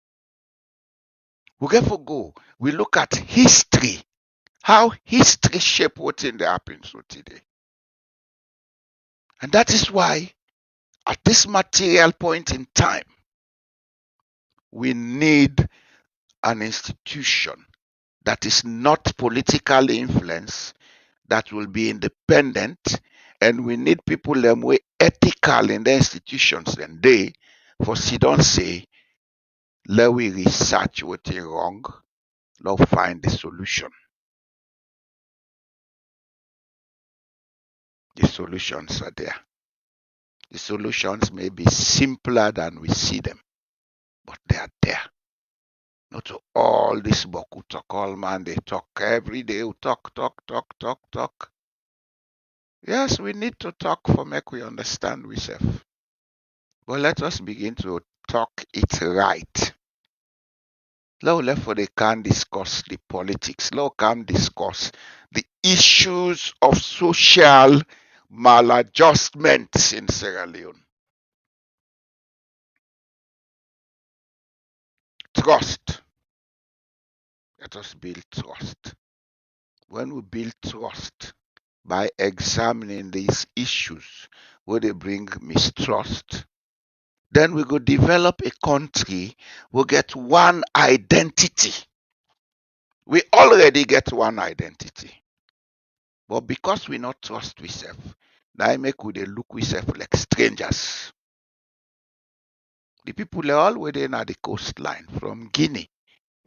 S3: We get to go. We look at history. How history shape what in the happens today. And that is why, at this material point in time, we need an institution that is not politically influenced, that will be independent, and we need people them way ethical in the institutions and they for don't say, let we research what is wrong, let find the solution. The solutions are there. The solutions may be simpler than we see them, but they are there. Not to all this boku talk, all man, they talk every day, talk. Yes, we need to talk for make we understand ourselves. But let us begin to talk it right. Let for they can discuss the politics. Let can discuss the issues of social maladjustments in Sierra Leone. Trust. Let us build trust. When we build trust by examining these issues where they bring mistrust, then we go develop a country, we'll get one identity. We already get one identity. But because we not trust ourselves, now I make we dey look ourselves like strangers. The people are all within at the coastline, from Guinea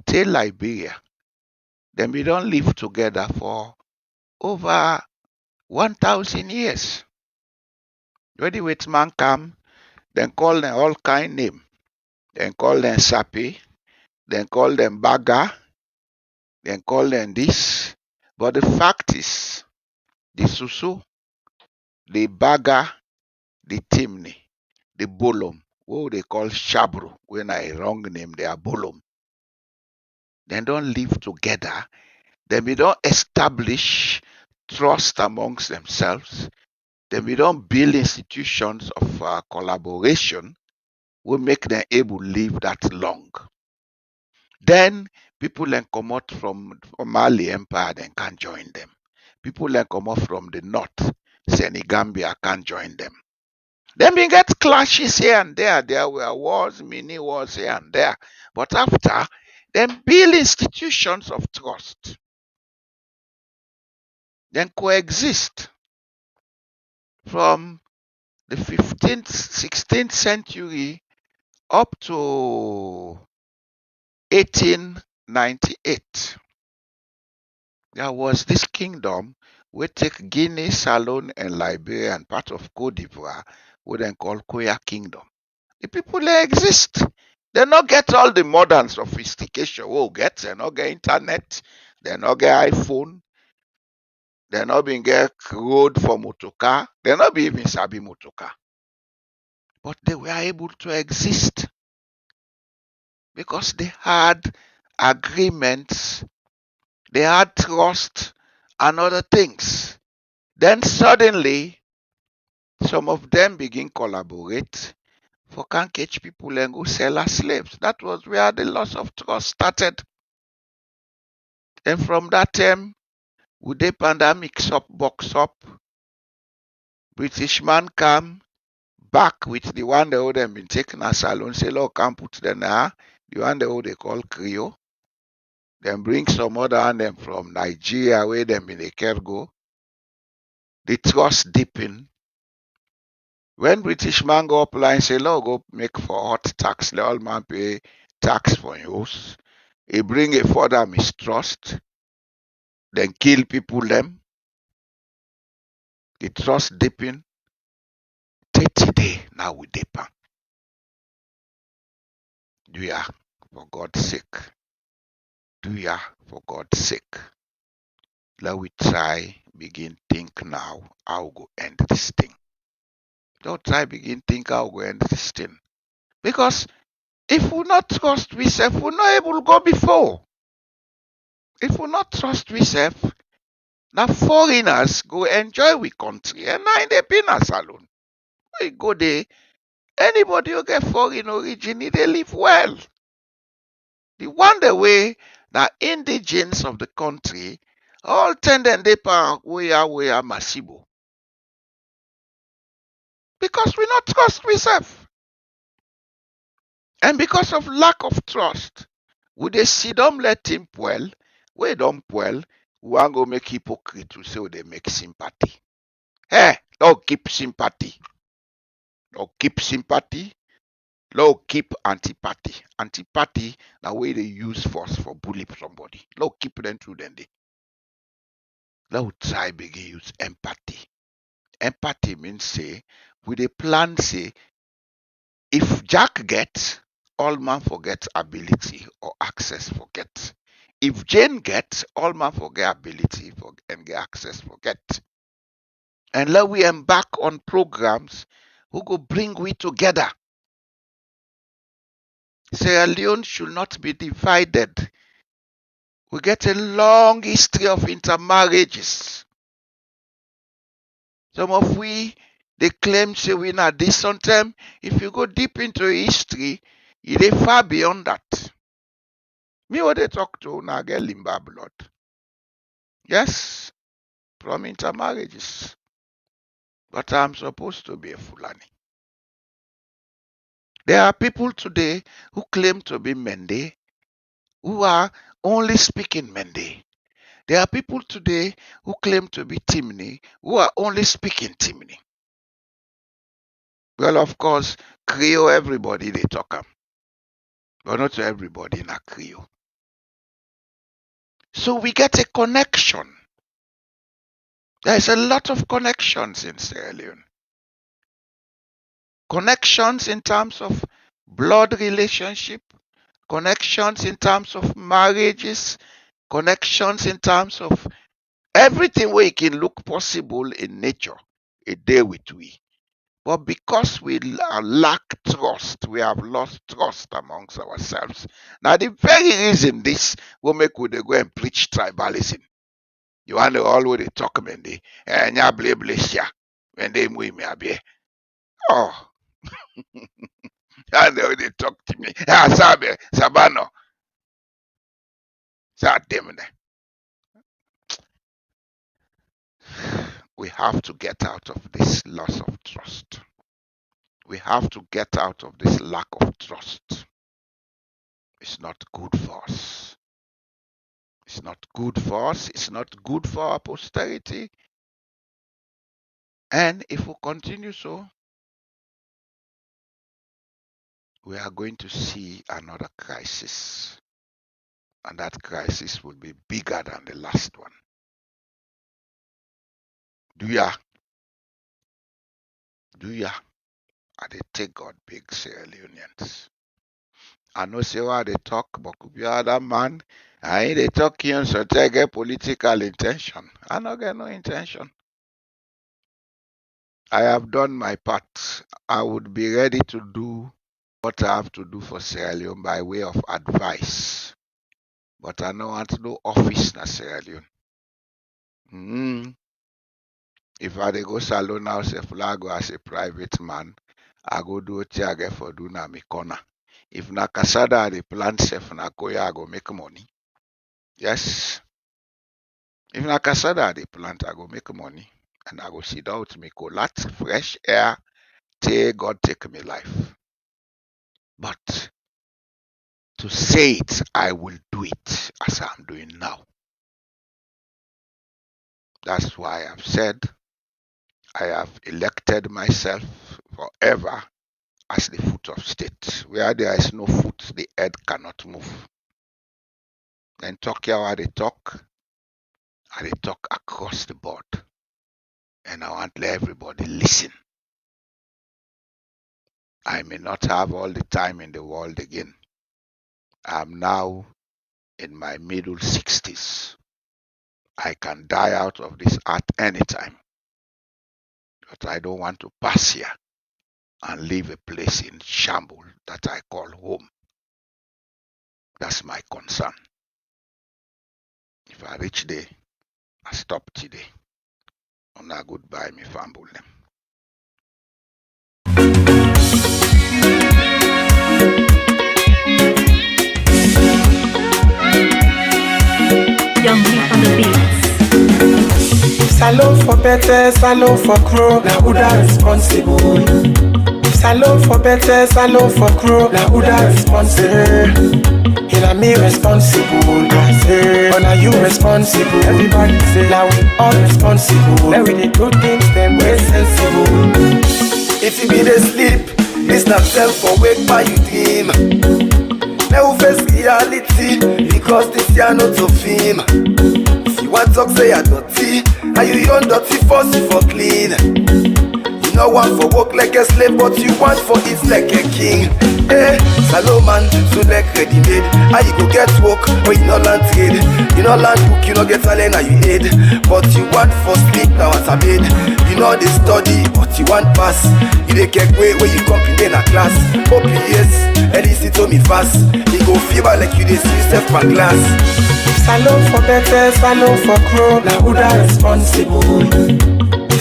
S3: till Liberia. Then we don't live together for over 1,000 years. Ready with man come, then call them all kind name. Then call them sapi, then call them baga, then call them this. But the fact is, the susu, the baga, the timney, the bolom, what they call shabru, when I wrong name, they are bolom. They don't live together. Then we don't establish trust amongst themselves. Then we don't build institutions of collaboration. We make them able to live that long. Then people then come out from Mali Empire then can join them. People then come out from the north, Senegambia can join them. Then we get clashes here and there. There were wars, mini wars here and there. But after, then build institutions of trust. then coexist from the 15th, 16th century up to 1898. There was this kingdom we take Guinea, Salon, and Liberia and part of Cote d'Ivoire, we then call Koya Kingdom. The people they exist. They not get all the modern sophistication. Oh, they not get internet, they not get iPhone, they not been get road for motorcar, they not be even sabi motorcar. But they were able to exist because they had agreements, they had trust and other things. Then suddenly, some of them begin collaborate for can catch people and go sell as slaves. That was where the loss of trust started. And from that time, with the pandemic box up, British man come back with the one they would have been taken as salon, say, look, can put them there. The one they call Creole. Then bring some other and them from Nigeria where them in a cargo. The trust deepen. When British man go up line say, look, go make for hot tax, the all man pay tax for use. He bring a further mistrust, then kill people them. The trust deepen. 30 days now we deepen. Do ya for God's sake. Do ya for God's sake. Let we try begin think now how we go end this thing. Don't try begin think how we go end this thing. Because if we not trust we self, we're not able to go before. If we not trust we self, now foreigners go enjoy we country and now in the penis alone. We go there, anybody who get foreign origin, they live well. The one the way the indigenes of the country all tend and they pa we are masibo. Because we not trust we self. And because of lack of trust, we they see them let him well, we don't well, we want go make hypocrite to say they make sympathy. Hey, don't keep sympathy. Don't keep sympathy. Don't keep antipathy. Antipathy, the way they use force for bully somebody. Don't keep them through them. Don't try begin use empathy. Empathy means say, with a plan say, if Jack gets, all man forget ability or access forget. If Jane gets, all man forget ability and get access forget. And let we embark on programs who go bring we together. Sierra Leone should not be divided. We get a long history of intermarriages. Some of we, they claim say we not this sometime. If you go deep into history, it is far beyond that. Me what they talk to now get Limba blood. Yes, from intermarriages. But I'm supposed to be a Fulani. There are people today who claim to be Mende, who are only speaking Mende. There are people today who claim to be Timni, who are only speaking Timni. Well, of course, Creole, everybody they talk them, but not everybody in a Creole. So we get a connection. There's a lot of connections in Sierra Leone. Connections in terms of blood relationship, connections in terms of marriages, connections in terms of everything where it can look possible in nature, a day with we. But because we lack trust, we have lost trust amongst ourselves. Now, the very reason this will make we go and preach tribalism. You want to always talk about the and ya blah when they move me abie. Oh, and they talk to me. Ah, Sabe, Sabano, Sademne. We have to get out of this loss of trust. We have to get out of this lack of trust. It's not good for us. It's not good for us. It's not good for our posterity. And if we continue so, we are going to see another crisis. And that crisis will be bigger than the last one. Do ya? I they take God big Sierra Leoneans. I know say what they talk, but could be other man. I ain't they talking so they get political intention. I don't get no intention. I have done my part. I would be ready to do what I have to do for Sierra Leone by way of advice. But I don't want no office na Sierra Leone. If I dey go salon now, if I go as a private man, I go do what I get for do na me corner. If na cassava I dey plant self na koya, I go make money. Yes. If na cassava I dey plant, I go make money. And I go sit down with me colat, fresh air, till God take me life. But to say it, I will do it as I'm doing now. That's why I've said I have elected myself forever as the foot of state. Where there is no foot, the head cannot move. Then talk here how they talk, and they talk across the board. And I want to let everybody listen. I may not have all the time in the world again. I'm now in my middle 60s. I can die out of this earth anytime. But I don't want to pass here and leave a place in shambles that I call home. That's my concern. If I reach there, I stop today. On a goodbye, me famble them.
S4: Young Leaf on the beats.
S2: Salon for better, salon for crow, now who da responsible? Salon for better, salon for crow, now who da responsible? Hina me responsible, I say. Or now you responsible? Everybody say, now we all responsible. Then we did good things, then we're sensible.
S1: If you be the sleep, this not self for wake by you dream. Now face reality, because this year not so fame. If you want talk say you're dirty, and you young dirty force you for clean. You know want for work like a slave, but you want for it like a king. Eh, Salomon, so like ready made. How you go get work when you no land trade? You no land book, you no get talent, and you aid. But you want for sleep, now what I made. You know they study, but you want pass. You dey get way where you comprehend a class. OPS, and listen to me fast. You go fever like you dey see yourself per glass.
S2: Salon for better, salon for crow, now who da responsible?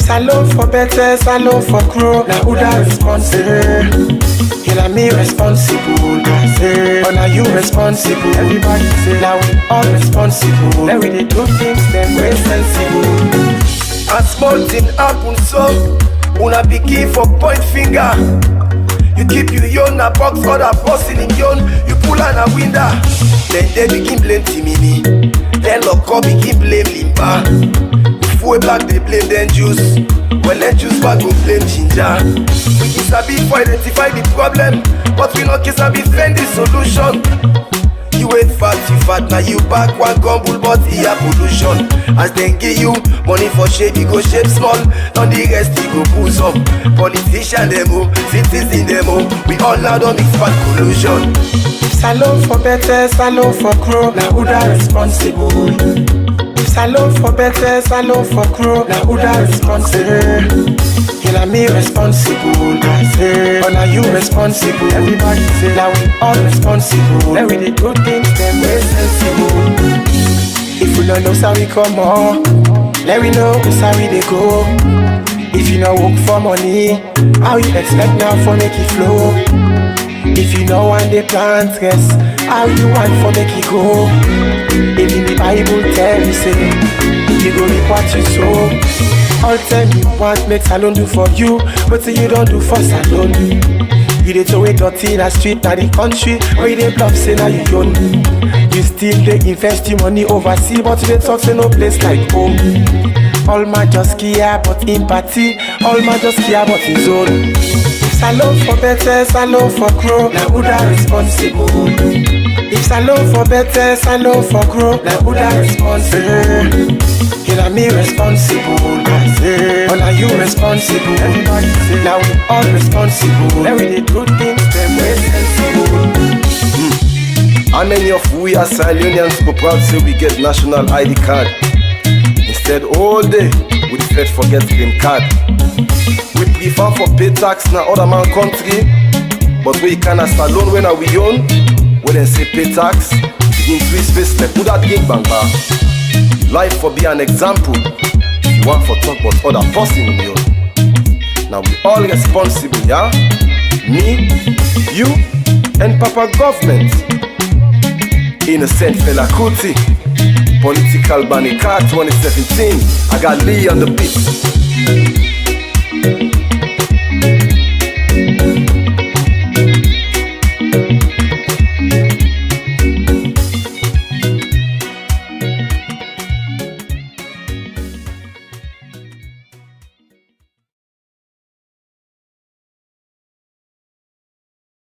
S2: Salon for better, salon for crow, now who da responsible? Hina me responsible, I say. Or now you responsible? Everybody say, now we all responsible. Then we did do things, then we're sensible.
S1: A small thing happen so, una be key for point finger. You keep you young, a box other person in young. You pull on a window, then they begin blame Timini. Then lock up begin blame Limba. If we black they blame then juice. Well then juice back go blame ginger. We can sabi for identify the problem, but we not can sabi find the solution. You ain't fat, you fat, now you back one gumble, but here pollution. As they give you money for shape, you go shape small. On the rest, you go pull some. Politician demo, citizen demo. We all now don't mix bad pollution.
S2: Salon for better, salon for crow, now who da responsible? Salon for better, salon for crow, now who da responsible? Hina me responsible, I say. Or now you responsible? Everybody say, now we all responsible. Then we did good things, then we're sensible. If we don't know how we come on, let we know how we they go. If you no work for money, how you expect now for make it flow? If you know one day plant rest, how you want for make it go? Even the Bible tell you say, you go reap what you sow. All time you want make salon do for you, but you don't do for salon. You dey throw it dirty in the street, now the country, where you dey bluff say now you own. You still they invest your money overseas, but they talk say no place like home. All man just care but empathy, all man just care but his own. Salon for better, salon for grow, now who that responsible? If salon for better, salon for grow, now who that responsible? You know me responsible, I say. Oh, now you responsible. Everybody say, now we all responsible. Now we did good things, them way sensible.
S1: How many of we as Leoneans go proud say we get national ID card? Instead all day we fed forget green card. We prefer for pay tax na other man country, but we can't alone when we own. When they say pay tax, begin twist face like who that gig bang bar. Life for be an example. You want for talk but other person in you. Now we all responsible, yeah? Me, you, and Papa government. Innocent fella Kuti, political bannicat 2017. I got Lee on the beat.